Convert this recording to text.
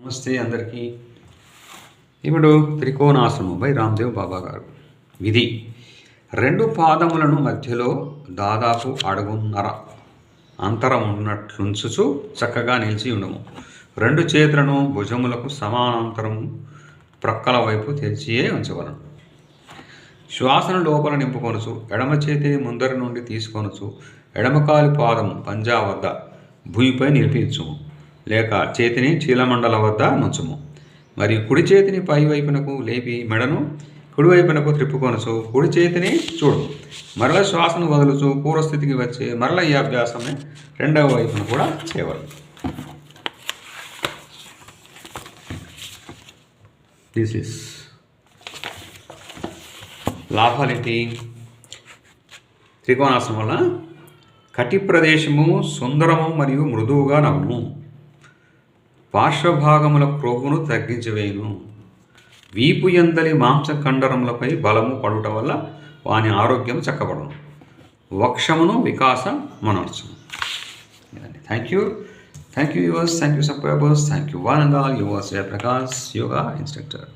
నమస్తే అందరికీ. ఇప్పుడు త్రికోణాసనం బై రామ్దేవ్ బాబా గారు. విధి: 2 పాదములను మధ్యలో దాదాపు అడుగున్నర అంతరం ఉన్నట్లుంచుచు చక్కగా నిలిచి ఉండము. 2 చేతులను భుజములకు సమానాంతరము ప్రక్కల వైపు తెరిచియే ఉంచవలను. శ్వాసను లోపల నింపుకొనుచు ఎడమ చేతిని ముందరి నుండి తీసుకొనుచు ఎడమకాలి పాదము పంజా వద్ద భూమిపై నిలిపించుము, లేక చేతిని చీలమండల వద్ద నుంచుము. మరియు కుడి చేతిని పై వైపునకు లేపి మెడను కుడివైపునకు త్రిప్పుకొనుచు కుడి చేతిని చూడు. మరల శ్వాసను వదులుచు పూర్వస్థితికి వచ్చి మరల ఈ అభ్యాసమే రెండవ వైపున కూడా చేయవలెను. This is లాభాలేంటి? త్రికోణాసనం వల్ల కటి ప్రదేశము సుందరము మరియు మృదువుగా నవ్వును. పార్శ్వభాగముల క్రొవ్వును తగ్గించవేయును. వీపు ఎందలి మాంసకండరములపై బలము పడుట వల్ల వాని ఆరోగ్యం చక్కబడును. వక్షమును వికాసమనర్చును. Thank you yours, thank you subscribers, thank you one and all. Yours Jayaprakash, yoga instructor.